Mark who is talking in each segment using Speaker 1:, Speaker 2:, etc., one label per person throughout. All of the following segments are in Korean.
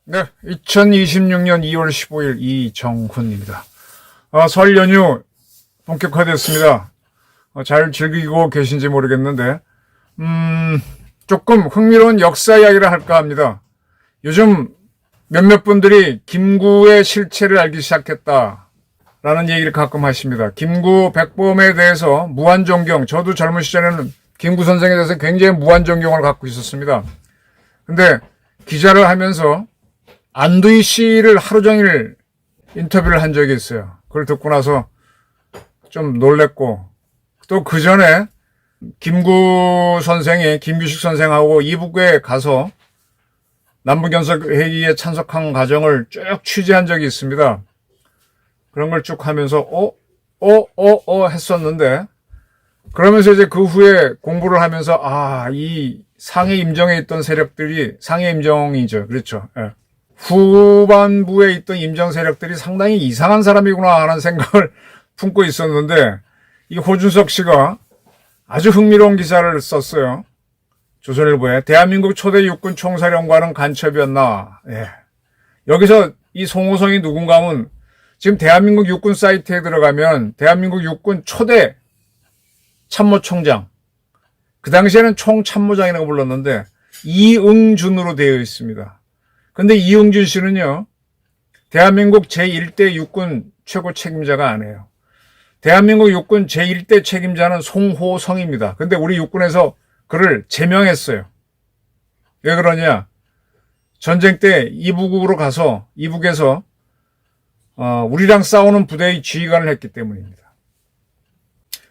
Speaker 1: 네, 2026년 2월 15일 이정훈입니다. 설 연휴 본격화됐습니다. 잘 즐기고 계신지 모르겠는데 조금 흥미로운 역사 이야기를 할까 합니다. 요즘 몇몇 분들이 김구의 실체를 알기 시작했다라는 얘기를 가끔 하십니다. 김구 백범에 대해서 무한존경, 저도 젊은 시절에는 김구 선생에 대해서 굉장히 무한존경을 갖고 있었습니다. 근데 기자를 하면서 안두희 씨를 하루 종일 인터뷰를 한 적이 있어요. 그걸 듣고 나서 좀 놀랬고, 또 그 전에 김구 선생이 김규식 선생하고 이북에 가서 남북연설회의에 참석한 과정을 쭉 취재한 적이 있습니다. 그런 걸 쭉 하면서 했었는데, 그러면서 이제 그 후에 공부를 하면서 이 상해 임정에 있던 세력들이, 상해 임정이죠. 그렇죠. 예. 후반부에 있던 임정 세력들이 상당히 이상한 사람이구나 하는 생각을 품고 있었는데, 이 호준석 씨가 아주 흥미로운 기사를 썼어요. 조선일보에. 대한민국 초대 육군 총사령관은 간첩이었나. 예. 여기서 이 송호성이 누군가 하면, 지금 대한민국 육군 사이트에 들어가면 대한민국 육군 초대 참모총장, 그 당시에는 총참모장이라고 불렀는데 이응준으로 되어 있습니다. 근데 이응준 씨는요, 대한민국 제1대 육군 최고 책임자가 아니에요. 대한민국 육군 제1대 책임자는 송호성입니다. 근데 우리 육군에서 그를 제명했어요. 왜 그러냐? 전쟁 때 이북에서 우리랑 싸우는 부대의 지휘관을 했기 때문입니다.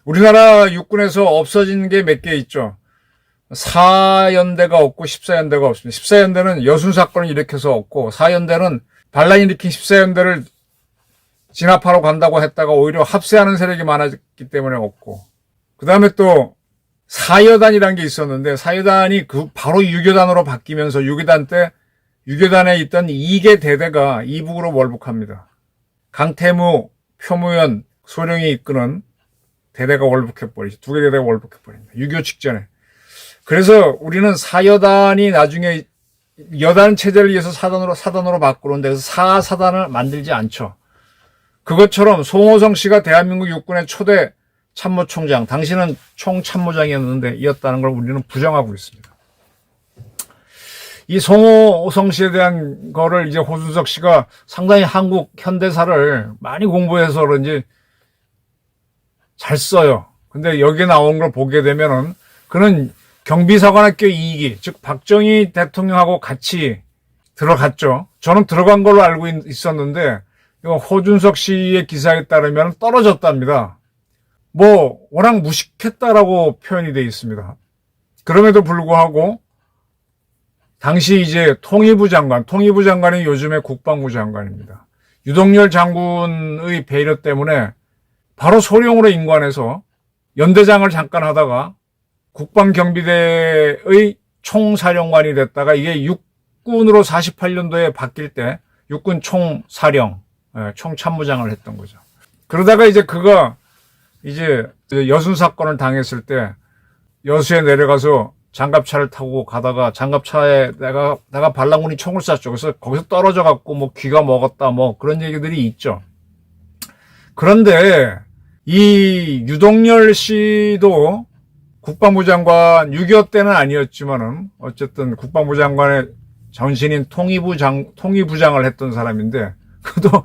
Speaker 1: 우리나라 육군에서 없어진 게 몇 개 있죠. 4연대가 없고 14연대가 없습니다. 14연대는 여순 사건을 일으켜서 없고, 4연대는 반란 일으킨 14연대를 진압하러 간다고 했다가 오히려 합세하는 세력이 많았기 때문에 없고, 그 다음에 또 4여단이라는 게 있었는데, 4여단이 바로 6여단으로 바뀌면서 6여단 때 6여단에 있던 2개 대대가 이북으로 월북합니다. 강태무, 표무연, 소령이 이끄는 대대가 월북해버리죠. 2개 대대가 월북해버립니다. 6.25 직전에. 그래서 우리는 4여단이 나중에 여단 체제를 위해서 사단으로 바꾸는데, 그래서 4사단을 만들지 않죠. 그것처럼 송호성 씨가 대한민국 육군의 초대 참모총장, 당시는 총참모장이었는데 이었다는 걸 우리는 부정하고 있습니다. 이 송호성 씨에 대한 거를 이제 호준석 씨가 상당히 한국 현대사를 많이 공부해서 그런지 잘 써요. 근데 여기에 나온 걸 보게 되면은 그는 경비사관학교 2기, 즉 박정희 대통령하고 같이 들어갔죠. 저는 들어간 걸로 알고 있었는데 호준석 씨의 기사에 따르면 떨어졌답니다. 워낙 무식했다라고 표현이 되어 있습니다. 그럼에도 불구하고 당시 이제 통일부 장관이 요즘의 국방부 장관입니다. 유동열 장군의 배려 때문에 바로 소령으로 임관해서 연대장을 잠깐 하다가 국방경비대의 총사령관이 됐다가 이게 육군으로 48년도에 바뀔 때 육군 총사령, 총참모장을 했던 거죠. 그러다가 이제 그가 이제 여순 사건을 당했을 때 여수에 내려가서 장갑차를 타고 가다가 장갑차에 내가 반란군이 총을 쐈죠. 그래서 거기서 떨어져 갖고 귀가 먹었다 그런 얘기들이 있죠. 그런데 이 유동열 씨도 국방부 장관, 6.25 때는 아니었지만은 어쨌든 국방부 장관의 전신인 통일부장을 했던 사람인데, 그도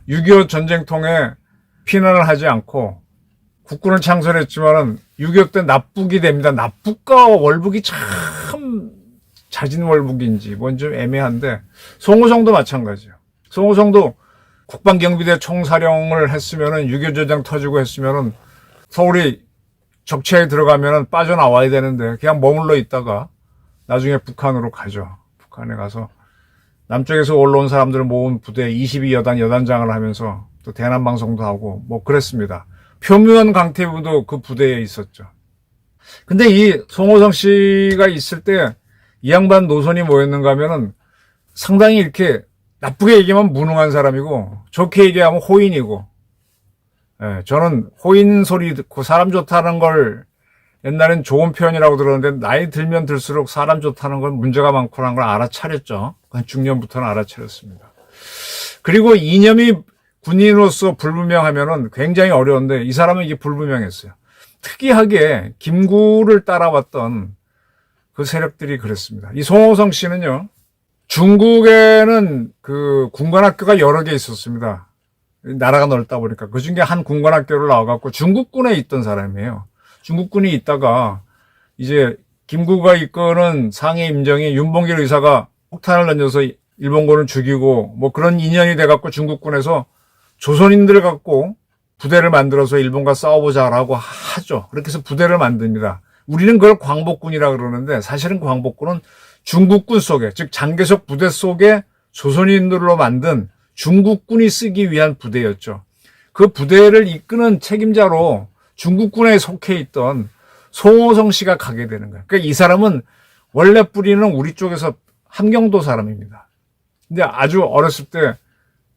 Speaker 1: 6.25 전쟁통에 피난을 하지 않고 국군을 창설했지만은 6.25 때 납북이 됩니다. 납북과 월북이 참 자진 월북인지 뭔 좀 애매한데, 송호성도 마찬가지예요. 송호성도 국방경비대 총사령을 했으면은 6.25 전쟁 터지고 했으면은 서울이 적체에 들어가면은 빠져나와야 되는데 그냥 머물러 있다가 나중에 북한으로 가죠. 북한에 가서 남쪽에서 올라온 사람들을 모은 부대 22여단 여단장을 하면서 또 대남방송도 하고 그랬습니다. 표무연 강태부도 그 부대에 있었죠. 근데 이 송호성 씨가 있을 때 이 양반 노선이 뭐였는가 하면은 상당히 이렇게 나쁘게 얘기하면 무능한 사람이고 좋게 얘기하면 호인이고, 예, 저는 호인 소리 듣고 사람 좋다는 걸 옛날엔 좋은 표현이라고 들었는데 나이 들면 들수록 사람 좋다는 건 문제가 많구나는 걸 알아차렸죠. 한 중년부터는 알아차렸습니다. 그리고 이념이 군인으로서 불분명하면은 굉장히 어려운데 이 사람은 이게 불분명했어요. 특이하게 김구를 따라왔던 그 세력들이 그랬습니다. 이 송호성 씨는요, 중국에는 그 군관학교가 여러 개 있었습니다. 나라가 넓다 보니까 그 중에 한 군관학교를 나와갖고 중국군에 있던 사람이에요. 중국군이 있다가 이제 김구가 이끄는 상해 임정이 윤봉길 의사가 폭탄을 던져서 일본군을 죽이고 뭐 그런 인연이 돼갖고 중국군에서 조선인들을 갖고 부대를 만들어서 일본과 싸워보자라고 하죠. 그렇게 해서 부대를 만듭니다. 우리는 그걸 광복군이라 그러는데 사실은 광복군은 중국군 속에, 즉 장개석 부대 속에 조선인들로 만든 중국군이 쓰기 위한 부대였죠. 그 부대를 이끄는 책임자로 중국군에 속해 있던 송호성 씨가 가게 되는 거예요. 그러니까 이 사람은 원래 뿌리는 우리 쪽에서 함경도 사람입니다. 근데 아주 어렸을 때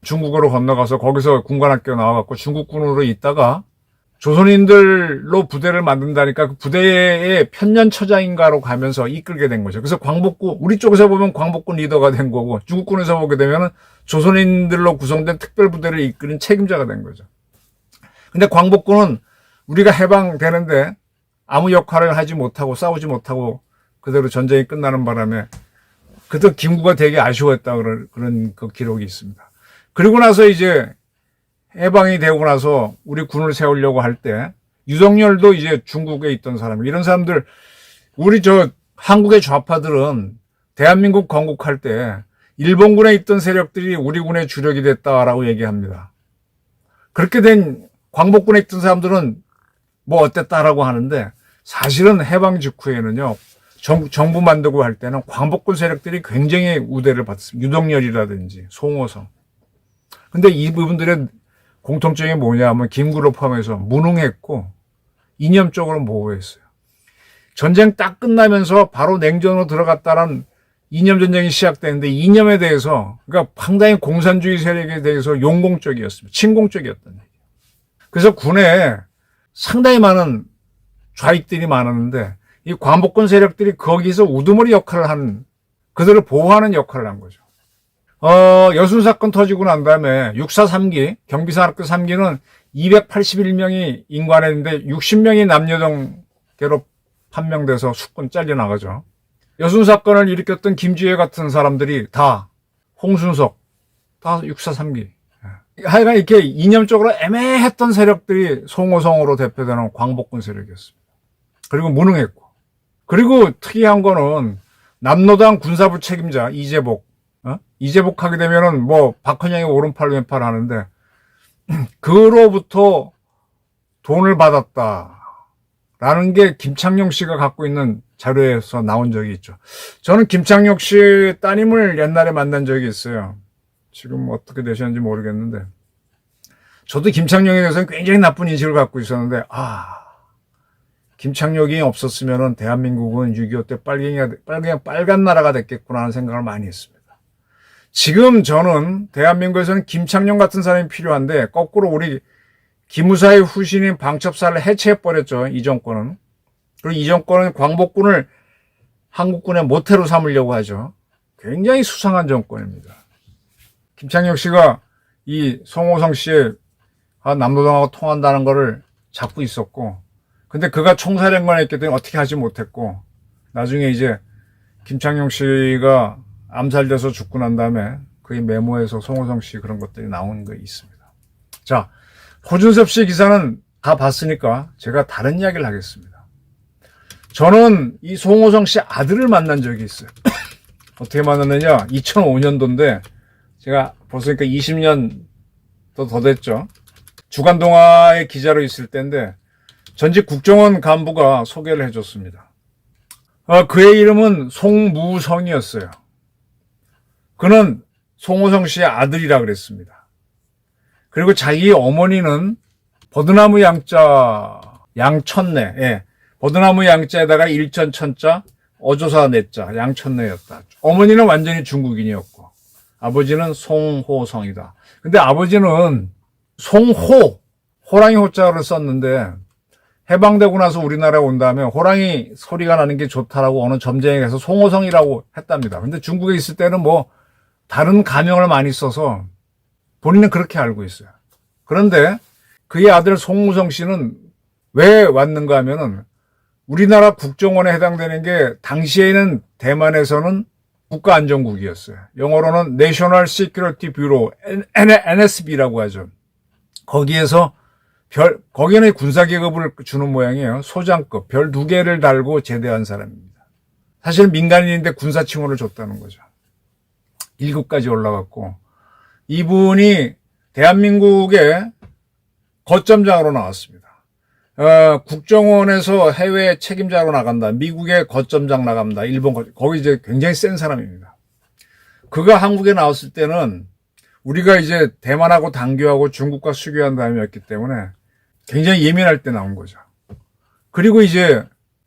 Speaker 1: 중국으로 건너가서 거기서 군관학교 나와갖고 중국군으로 있다가 조선인들로 부대를 만든다니까 그 부대의 편년처장인가로 가면서 이끌게 된 거죠. 그래서 광복군, 우리 쪽에서 보면 광복군 리더가 된 거고 중국군에서 보게 되면 조선인들로 구성된 특별부대를 이끄는 책임자가 된 거죠. 근데 광복군은 우리가 해방되는데 아무 역할을 하지 못하고 싸우지 못하고 그대로 전쟁이 끝나는 바람에 그때 김구가 되게 아쉬워했다 그런 그 기록이 있습니다. 그리고 나서 이제 해방이 되고 나서 우리 군을 세우려고 할 때 유석열도 이제 중국에 있던 사람이, 이런 사람들, 우리 한국의 좌파들은 대한민국 건국할 때 일본군에 있던 세력들이 우리 군의 주력이 됐다라고 얘기합니다. 그렇게 된 광복군에 있던 사람들은 뭐 어땠다라고 하는데 사실은 해방 직후에는요, 정부 만들고 할 때는 광복군 세력들이 굉장히 우대를 받았습니다. 유석열이라든지 송호성. 근데 이 부분들의 공통점이 뭐냐 하면 김구를 포함해서 무능했고 이념적으로 모호했어요. 전쟁 딱 끝나면서 바로 냉전으로 들어갔다는 이념 전쟁이 시작되는데 이념에 대해서, 그러니까 상당히 공산주의 세력에 대해서 용공적이었습니다. 친공적이었던 얘기예요. 그래서 군에 상당히 많은 좌익들이 많았는데 이 광복군 세력들이 거기서 우두머리 역할을 한, 그들을 보호하는 역할을 한 거죠. 여순 사건 터지고 난 다음에 6.4 3기, 경비산업교 3기는 281명이 인관했는데 60명이 남녀동계로 판명돼서 수군 잘려나가죠. 여순 사건을 일으켰던 김주혜 같은 사람들이 다, 홍순석, 다 6.4 3기. 하여간 이렇게 이념적으로 애매했던 세력들이 송호성으로 대표되는 광복군 세력이었습니다. 그리고 무능했고. 그리고 특이한 거는 남로당 군사부 책임자 이재복. 이재복 하게 되면은 뭐 박헌영의 오른팔 왼팔 하는데 그로부터 돈을 받았다라는 게 김창룡 씨가 갖고 있는 자료에서 나온 적이 있죠. 저는 김창룡 씨 따님을 옛날에 만난 적이 있어요. 지금 어떻게 되셨는지 모르겠는데 저도 김창룡에 대해서는 굉장히 나쁜 인식을 갖고 있었는데 김창룡이 없었으면은 대한민국은 6.25 때 빨간 나라가 됐겠구나 하는 생각을 많이 했습니다. 지금 저는 대한민국에서는 김창룡 같은 사람이 필요한데 거꾸로 우리 기무사의 후신인 방첩사를 해체해버렸죠. 이 정권은. 그리고 이 정권은 광복군을 한국군의 모태로 삼으려고 하죠. 굉장히 수상한 정권입니다. 김창룡 씨가 이 송호성 씨의 남로당하고 통한다는 거를 잡고 있었고, 근데 그가 총사령관을 했기 때문에 어떻게 하지 못했고, 나중에 이제 김창룡 씨가 암살돼서 죽고 난 다음에 그의 메모에서 송호성 씨 그런 것들이 나온 거 있습니다. 자, 호준섭 씨 기사는 다 봤으니까 제가 다른 이야기를 하겠습니다. 저는 이 송호성 씨 아들을 만난 적이 있어요. 어떻게 만났느냐? 2005년도인데 제가 벌써 20년 더 됐죠. 주간동아의 기자로 있을 때인데 전직 국정원 간부가 소개를 해줬습니다. 그의 이름은 송무성이었어요. 그는 송호성 씨의 아들이라 그랬습니다. 그리고 자기 어머니는 버드나무 양자, 양천내, 예. 버드나무 양자에다가 일전 천자, 어조사 내자, 양천내였다. 어머니는 완전히 중국인이었고, 아버지는 송호성이다. 근데 아버지는 호랑이 호자를 썼는데 해방되고 나서 우리나라에 온 다음에 호랑이 소리가 나는 게 좋다라고 어느 점쟁이가 해서 송호성이라고 했답니다. 근데 중국에 있을 때는 뭐 다른 가명을 많이 써서 본인은 그렇게 알고 있어요. 그런데 그의 아들 송무성 씨는 왜 왔는가 하면은 우리나라 국정원에 해당되는 게 당시에는 대만에서는 국가안전국이었어요. 영어로는 National Security Bureau, NSB라고 하죠. 거기에서 거기는 군사계급을 주는 모양이에요. 소장급, 별 2개를 달고 제대한 사람입니다. 사실 민간인인데 군사칭호를 줬다는 거죠. 1급까지 올라갔고, 이분이 대한민국의 거점장으로 나왔습니다. 국정원에서 해외 책임자로 나간다. 미국의 거점장 나간다. 일본 거기 이제 굉장히 센 사람입니다. 그가 한국에 나왔을 때는 우리가 이제 대만하고 단교하고 중국과 수교한 다음이었기 때문에 굉장히 예민할 때 나온 거죠. 그리고 이제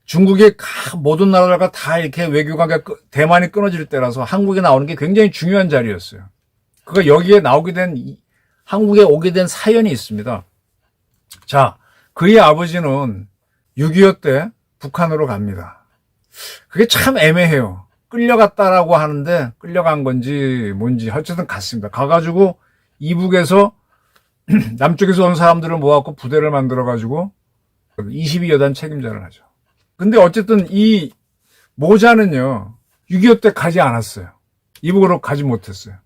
Speaker 1: 중국의 모든 나라가 다 이렇게 외교관계 대만이 끊어질 때라서 한국에 나오는 게 굉장히 중요한 자리였어요. 그가 여기에 한국에 오게 된 사연이 있습니다. 자, 그의 아버지는 6.25 때 북한으로 갑니다. 그게 참 애매해요. 끌려갔다라고 하는데 끌려간 건지 뭔지 어쨌든 갔습니다. 가가지고 이북에서 남쪽에서 온 사람들을 모아갖고 부대를 만들어가지고 22여단 책임자를 하죠. 근데 어쨌든 이 모자는요 6.25 때 가지 않았어요. 이북으로 가지 못했어요.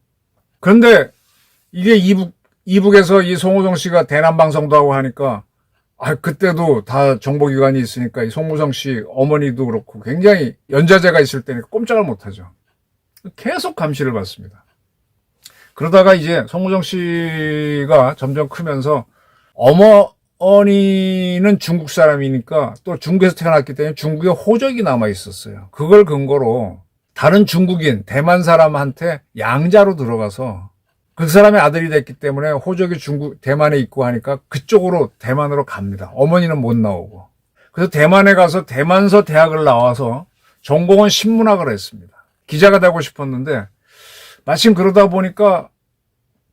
Speaker 1: 그런데 이게 이북에서 이 송호성 씨가 대남방송도 하고 하니까 그때도 다 정보기관이 있으니까 이 송무성 씨 어머니도 그렇고 굉장히 연좌제가 있을 때니까 꼼짝을 못하죠. 계속 감시를 받습니다. 그러다가 이제 송무성 씨가 점점 크면서 어머니는 중국 사람이니까 또 중국에서 태어났기 때문에 중국의 호적이 남아 있었어요. 그걸 근거로 다른 중국인, 대만 사람한테 양자로 들어가서 그 사람의 아들이 됐기 때문에 호적이 대만에 있고 하니까 그쪽으로 대만으로 갑니다. 어머니는 못 나오고. 그래서 대만에 가서 대만서 대학을 나와서 전공은 신문학을 했습니다. 기자가 되고 싶었는데 마침 그러다 보니까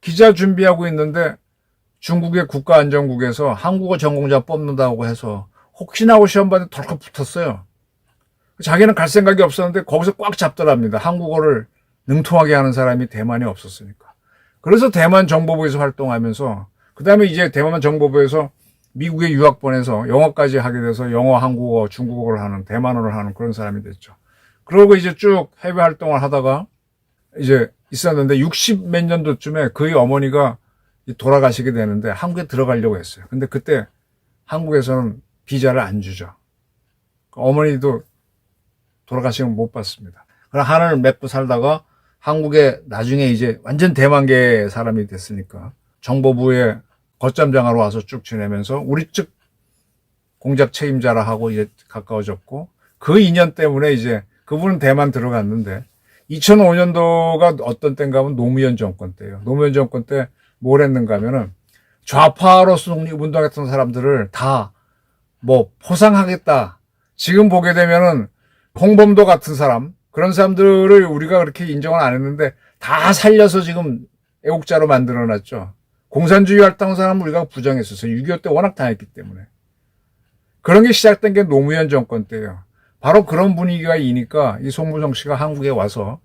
Speaker 1: 기자 준비하고 있는데 중국의 국가안전국에서 한국어 전공자 뽑는다고 해서 혹시나 하고 시험 봤는데 덜컥 붙었어요. 자기는 갈 생각이 없었는데 거기서 꽉 잡더랍니다. 한국어를 능통하게 하는 사람이 대만에 없었으니까. 그래서 대만 정보부에서 활동하면서 그 다음에 이제 대만 정보부에서 미국에 유학 보내서 영어까지 하게 돼서 영어, 한국어, 중국어를 하는 대만어를 하는 그런 사람이 됐죠. 그러고 이제 쭉 해외 활동을 하다가 이제 있었는데 60 몇 년도쯤에 그의 어머니가 돌아가시게 되는데 한국에 들어가려고 했어요. 근데 그때 한국에서는 비자를 안 주죠. 어머니도 돌아가시면 못 받습니다. 그럼 하늘을 맺고 살다가 한국에 나중에 이제 완전 대만계 사람이 됐으니까 정보부에 거점장으로 와서 쭉 지내면서 우리 측 공작 책임자라 하고 이제 가까워졌고 그 인연 때문에 이제 그분은 대만 들어갔는데 2005년도가 어떤 때인가 하면 노무현 정권 때예요. 노무현 정권 때 뭘 했는가 하면은 좌파로서 독립운동했던 사람들을 다 뭐 포상하겠다. 지금 보게 되면은 홍범도 같은 사람 그런 사람들을 우리가 그렇게 인정을 안 했는데 다 살려서 지금 애국자로 만들어놨죠. 공산주의 활동한 사람은 우리가 부정했었어요. 6.25 때 워낙 당했기 때문에. 그런 게 시작된 게 노무현 정권 때예요. 바로 그런 분위기가 이니까 이 송무성 씨가 한국에 와서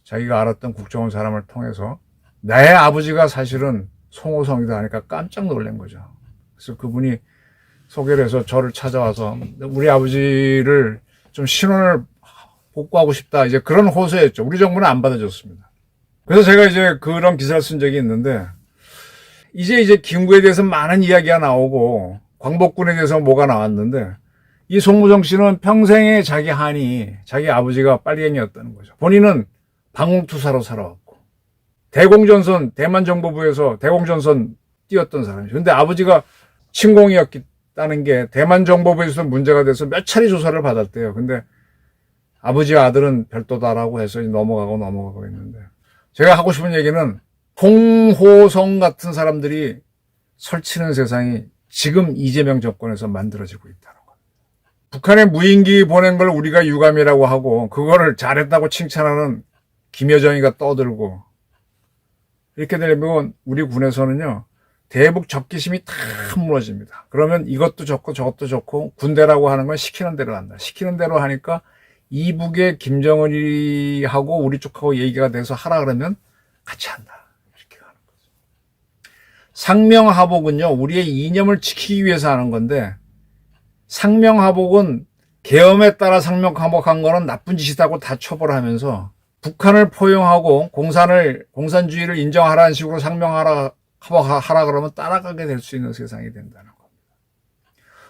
Speaker 1: 자기가 알았던 국정원 사람을 통해서 내 아버지가 사실은 송호성이다 하니까 깜짝 놀란 거죠. 그래서 그분이 소개를 해서 저를 찾아와서 우리 아버지를 좀 신원을 복구하고 싶다. 이제 그런 호소였죠. 우리 정부는 안 받아줬습니다. 그래서 제가 이제 그런 기사를 쓴 적이 있는데 이제 김구에 대해서 많은 이야기가 나오고 광복군에 대해서 뭐가 나왔는데 이 송무성 씨는 평생에 자기 한이 자기 아버지가 빨갱이였다는 거죠. 본인은 방공투사로 살아왔고 대공전선 대만 정보부에서 대공전선 뛰었던 사람이죠. 근데 아버지가 침공이었다는 게 대만 정보부에서 문제가 돼서 몇 차례 조사를 받았대요. 근데 아버지와 아들은 별도다라고 해서 넘어가고 있는데 제가 하고 싶은 얘기는 송호성 같은 사람들이 설치는 세상이 지금 이재명 정권에서 만들어지고 있다는 것. 북한에 무인기 보낸 걸 우리가 유감이라고 하고 그거를 잘했다고 칭찬하는 김여정이가 떠들고 이렇게 되면 우리 군에서는요, 대북 적기심이 다 무너집니다. 그러면 이것도 좋고 저것도 좋고 군대라고 하는 건 시키는 대로 한다. 시키는 대로 하니까 이북의 김정은이하고 우리 쪽하고 얘기가 돼서 하라 그러면 같이 한다. 이렇게 하는 거죠. 상명하복은요, 우리의 이념을 지키기 위해서 하는 건데, 상명하복은 계엄에 따라 상명하복한 거는 나쁜 짓이라고 다 처벌하면서 북한을 포용하고 공산주의를 인정하라는 식으로 상명하라 그러면 따라가게 될 수 있는 세상이 된다는 겁니다.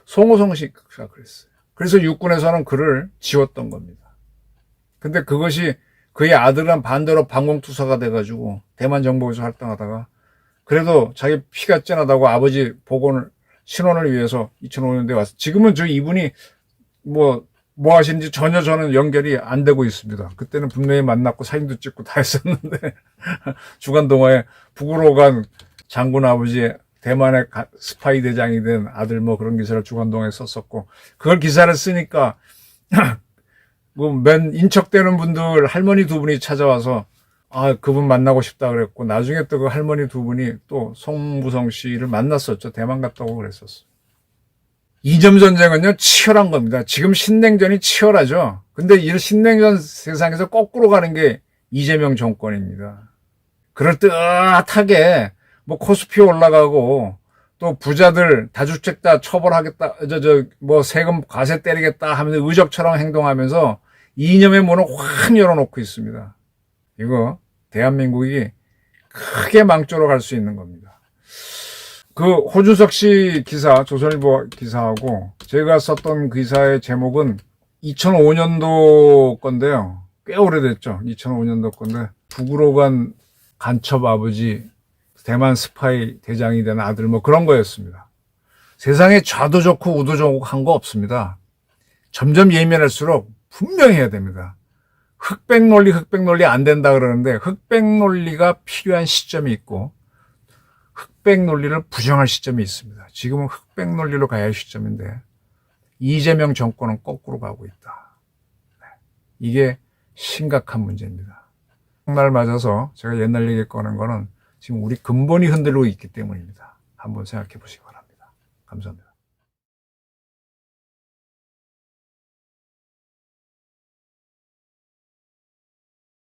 Speaker 1: 송호성 씨가 그랬어요. 그래서 육군에서는 그를 지웠던 겁니다. 근데 그것이 그의 아들은 반대로 방공투사가 돼가지고 대만 정보에서 활동하다가 그래도 자기 피가 찐하다고 아버지 신원을 위해서 2005년도에 왔어요. 지금은 이분이 뭐 하시는지 전혀 저는 연결이 안 되고 있습니다. 그때는 분명히 만났고 사진도 찍고 다 했었는데 주간동화에 북으로 간 장군 아버지 대만의 스파이 대장이 된 아들 뭐 그런 기사를 주간동화에 썼었고 그걸 기사를 쓰니까 인척되는 분들 할머니 두 분이 찾아와서 그분 만나고 싶다 그랬고 나중에 또 그 할머니 두 분이 또 송무성 씨를 만났었죠. 대만 갔다고 그랬었어요. 이념 전쟁은요, 치열한 겁니다. 지금 신냉전이 치열하죠. 근데 이 신냉전 세상에서 거꾸로 가는 게 이재명 정권입니다. 그럴듯하게 뭐 코스피 올라가고 또 부자들 다주택 다 처벌하겠다, 세금 과세 때리겠다 하면서 의적처럼 행동하면서 이념의 문을 확 열어놓고 있습니다. 이거 대한민국이 크게 망조로 갈 수 있는 겁니다. 그 호준석 씨 기사, 조선일보 기사하고 제가 썼던 기사의 제목은 2005년도 건데요. 꽤 오래됐죠. 2005년도 건데 북으로 간 간첩 아버지, 대만 스파이 대장이 된 아들 뭐 그런 거였습니다. 세상에 좌도 좋고 우도 좋고 한 거 없습니다. 점점 예민할수록 분명히 해야 됩니다. 흑백 논리 안 된다 그러는데 흑백 논리가 필요한 시점이 있고 흑백 논리를 부정할 시점이 있습니다. 지금은 흑백 논리로 가야 할 시점인데 이재명 정권은 거꾸로 가고 있다. 이게 심각한 문제입니다. 말 맞아서 제가 옛날 얘기 꺼낸 거는 지금 우리 근본이 흔들리고 있기 때문입니다. 한번 생각해 보시기 바랍니다. 감사합니다.